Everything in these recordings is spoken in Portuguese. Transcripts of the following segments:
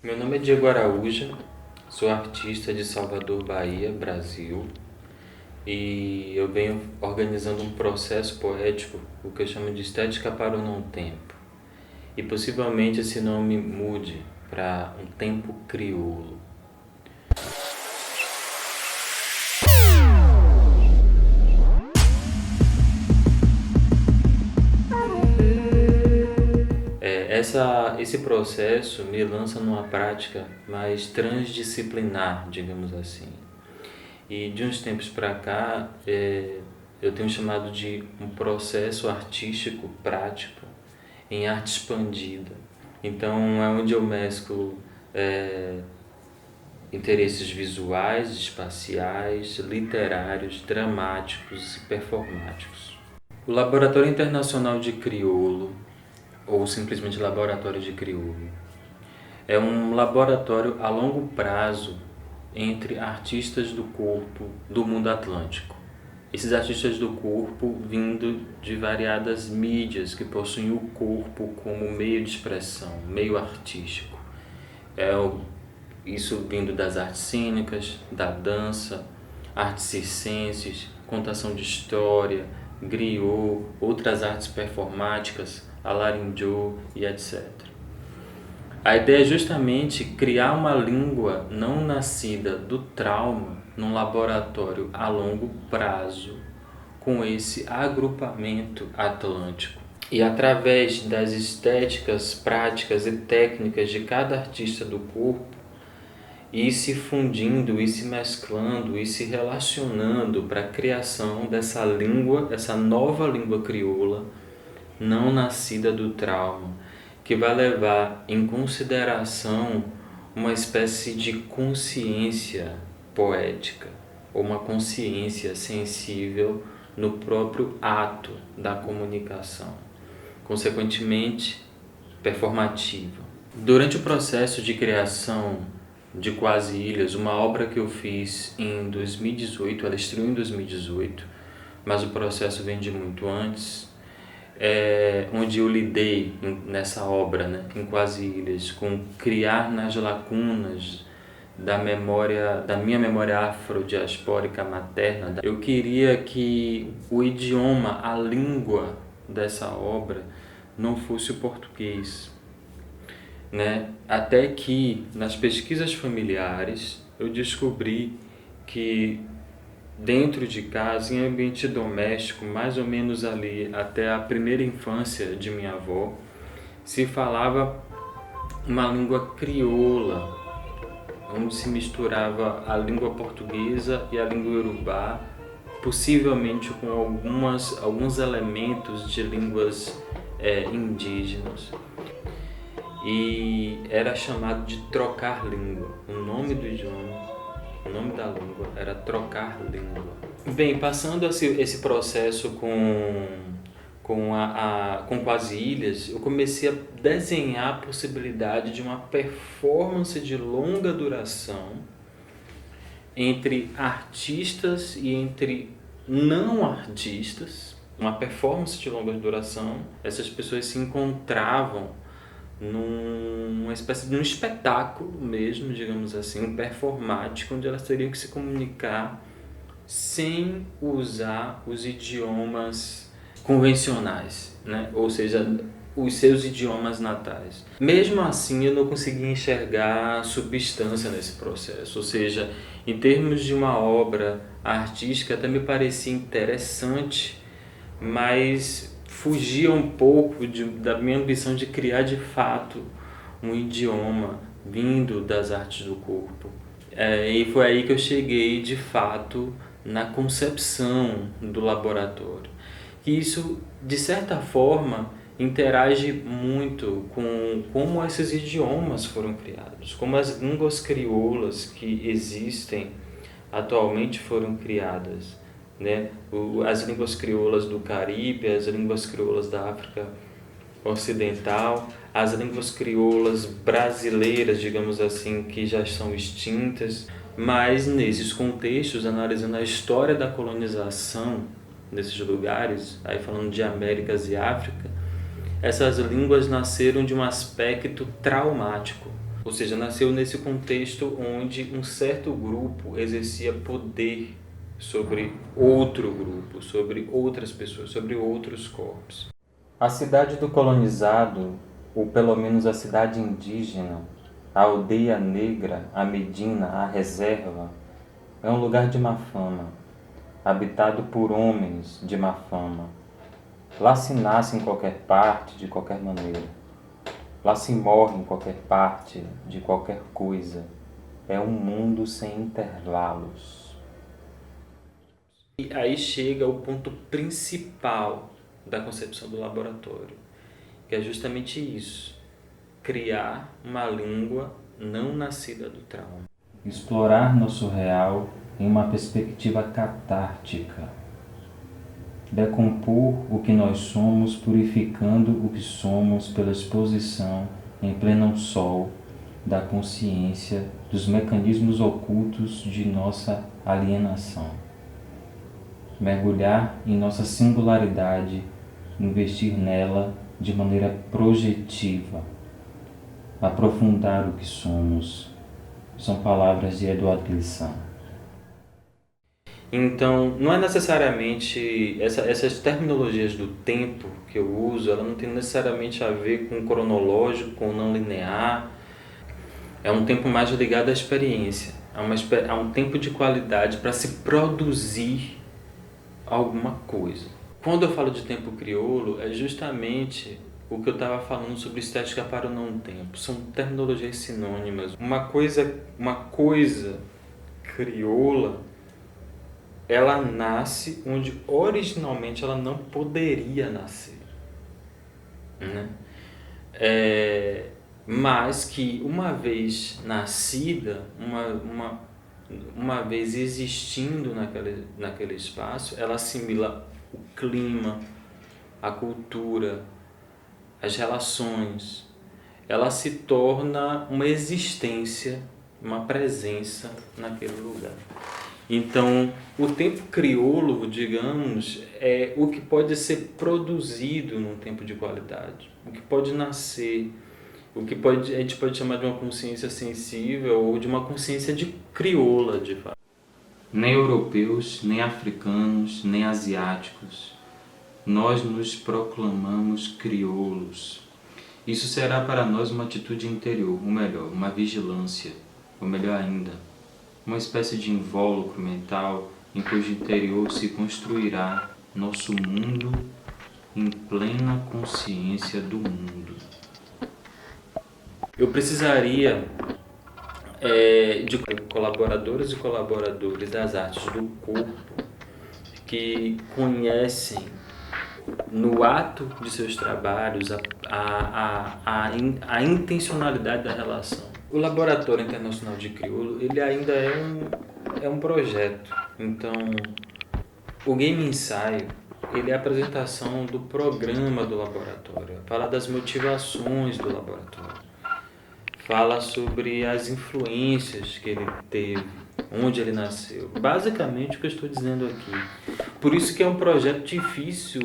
Meu nome é Diego Araújo, sou artista de Salvador, Bahia, Brasil, e eu venho organizando um processo poético, o que eu chamo de estética para o não tempo. E possivelmente esse nome mude para um tempo crioulo. Esse processo me lança numa prática mais transdisciplinar, digamos assim. E de uns tempos para cá, eu tenho chamado de um processo artístico prático em arte expandida. Então é onde eu mesclo interesses visuais, espaciais, literários, dramáticos e performáticos. O Laboratório Internacional de Crioulo, ou simplesmente Laboratório de Crioulo, é um laboratório a longo prazo entre artistas do corpo do mundo atlântico. Esses artistas do corpo vindo de variadas mídias que possuem o corpo como meio de expressão, meio artístico. Isso vindo das artes cênicas, da dança, artes circenses, contação de história, griot, outras artes performáticas, alarinjô e etc. A ideia é justamente criar uma língua não nascida do trauma num laboratório a longo prazo com esse agrupamento atlântico. E através das estéticas, práticas e técnicas de cada artista do corpo, ir se fundindo, ir se mesclando, ir se relacionando para a criação dessa língua, essa nova língua crioula, não nascida do trauma, que vai levar em consideração uma espécie de consciência poética, ou uma consciência sensível no próprio ato da comunicação, consequentemente performativa. Durante o processo de criação de Quase Ilhas, uma obra que eu fiz em 2018, ela estreou em 2018, mas o processo vem de muito antes, onde eu lidei nessa obra, né, em Quase Ilhas, com criar nas lacunas da minha memória afrodiaspórica materna. Eu queria que o idioma, a língua dessa obra não fosse o português, né? Até que nas pesquisas familiares eu descobri que dentro de casa, em ambiente doméstico, mais ou menos ali até a primeira infância de minha avó, se falava uma língua crioula, onde se misturava a língua portuguesa e a língua iorubá, possivelmente com alguns elementos de línguas indígenas. E era chamado de trocar língua. O nome do idioma, o nome da língua era trocar língua. Bem, passando esse processo com Quase Ilhas, eu comecei a desenhar a possibilidade de uma performance de longa duração entre artistas e entre não artistas. Uma performance de longa duração, essas pessoas se encontravam numa espécie de um espetáculo mesmo, digamos assim, um performático, onde elas teriam que se comunicar sem usar os idiomas convencionais, né? Ou seja, os seus idiomas natais. Mesmo assim, eu não conseguia enxergar substância nesse processo, ou seja, em termos de uma obra artística, até me parecia interessante, mas fugia um pouco da minha ambição de criar de fato um idioma vindo das artes do corpo. E foi aí que eu cheguei de fato na concepção do laboratório. E isso, de certa forma, interage muito com como esses idiomas foram criados, como as línguas crioulas que existem atualmente foram criadas, né? As línguas crioulas do Caribe, as línguas crioulas da África Ocidental, as línguas crioulas brasileiras, digamos assim, que já são extintas, mas nesses contextos, analisando a história da colonização nesses lugares, aí falando de Américas e África, essas línguas nasceram de um aspecto traumático, Ou seja, nasceu nesse contexto onde um certo grupo exercia poder sobre outro grupo, sobre outras pessoas, sobre outros corpos. A cidade do colonizado, ou pelo menos a cidade indígena, a aldeia negra, a Medina, a reserva, é um lugar de má fama, habitado por homens de má fama. Lá se nasce em qualquer parte, de qualquer maneira. Lá se morre em qualquer parte, de qualquer coisa. É um mundo sem intervalos. E aí chega o ponto principal da concepção do laboratório, que é justamente isso: criar uma língua não nascida do trauma. Explorar nosso real em uma perspectiva catártica. Decompor o que nós somos, purificando o que somos pela exposição em pleno sol da consciência dos mecanismos ocultos de nossa alienação. Mergulhar em nossa singularidade, investir nela de maneira projetiva, aprofundar o que somos. São palavras de Edouard Glissant. Então, não é necessariamente essas terminologias do tempo que eu uso, ela não tem necessariamente a ver com cronológico, com não linear. É um tempo mais ligado à experiência, a um tempo de qualidade para se produzir alguma coisa. Quando eu falo de tempo crioulo, é justamente o que eu estava falando sobre estética para o não tempo. São terminologias sinônimas. Uma coisa crioula, ela nasce onde originalmente ela não poderia nascer, né? Mas que uma vez nascida, uma vez existindo naquele espaço, ela assimila o clima, a cultura, as relações. Ela se torna uma existência, uma presença naquele lugar. Então, o tempo crioulo, digamos, é o que pode ser produzido num tempo de qualidade, o que pode nascer, a gente pode chamar de uma consciência sensível ou de uma consciência de crioula, de fato. Nem europeus, nem africanos, nem asiáticos, nós nos proclamamos crioulos. Isso será para nós uma atitude interior, ou melhor, uma vigilância, ou melhor ainda, uma espécie de invólucro mental em cujo interior se construirá nosso mundo em plena consciência do mundo. Eu precisaria de colaboradoras e colaboradores das artes do corpo que conhecem no ato de seus trabalhos a intencionalidade da relação. O Laboratório Internacional de Crioulo, ele ainda é um projeto. Então, o Game Ensaio, ele é a apresentação do programa do laboratório, fala das motivações do laboratório, fala sobre as influências que ele teve, onde ele nasceu. Basicamente o que eu estou dizendo aqui. Por isso que é um projeto difícil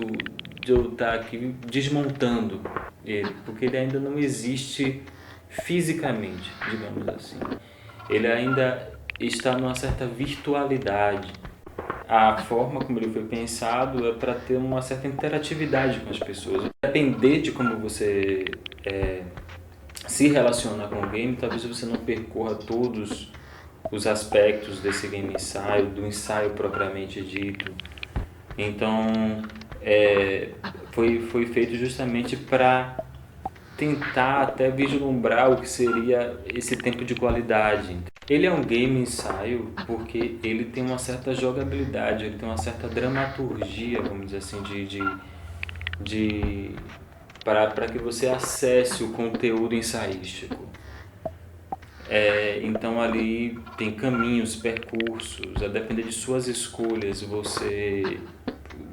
de eu estar aqui desmontando ele, porque ele ainda não existe fisicamente, digamos assim. Ele ainda está numa certa virtualidade. A forma como ele foi pensado é para ter uma certa interatividade com as pessoas. Depender de como você se relaciona com o game, talvez você não percorra todos os aspectos desse game ensaio, do ensaio propriamente dito. Então, foi feito justamente para tentar até vislumbrar o que seria esse tempo de qualidade. Ele é um game ensaio porque ele tem uma certa jogabilidade, ele tem uma certa dramaturgia, vamos dizer assim, para que você acesse o conteúdo ensaístico. Então ali tem caminhos, percursos, a depender de suas escolhas, você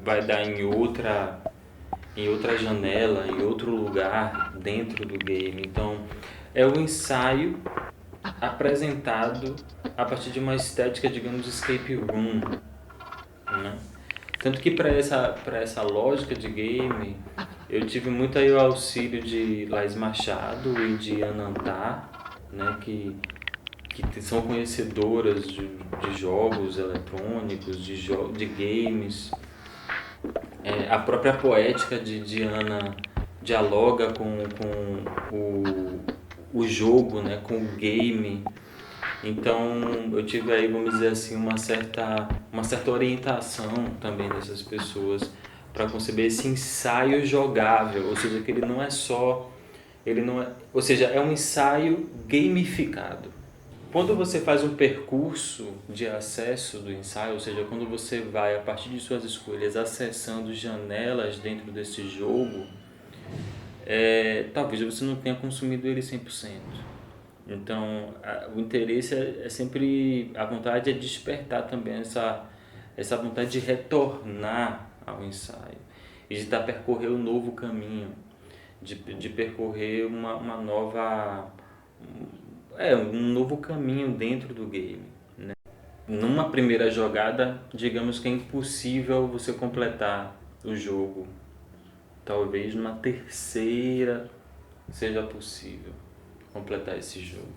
vai dar em outra janela, em outro lugar dentro do game. Então é um ensaio apresentado a partir de uma estética, digamos, escape room, né? Tanto que para essa lógica de game, eu tive muito aí o auxílio de Laís Machado e de Anantar, né, que são conhecedoras de jogos eletrônicos, de games. A própria poética de Diana dialoga com o jogo, né, com o game. Então eu tive aí, vamos dizer assim, uma certa orientação também dessas pessoas para conceber esse ensaio jogável, ou seja, que ele não é só, ele não é, ou seja, é um ensaio gamificado. Quando você faz um percurso de acesso do ensaio, ou seja, quando você vai, a partir de suas escolhas, acessando janelas dentro desse jogo, talvez você não tenha consumido ele 100%. Então, o interesse é sempre, a vontade é despertar também essa vontade de retornar ao ensaio e de percorrer um novo caminho, de percorrer uma nova, um novo caminho dentro do game. Numa primeira jogada, digamos que é impossível você completar o jogo. Talvez numa terceira seja possível completar esse jogo.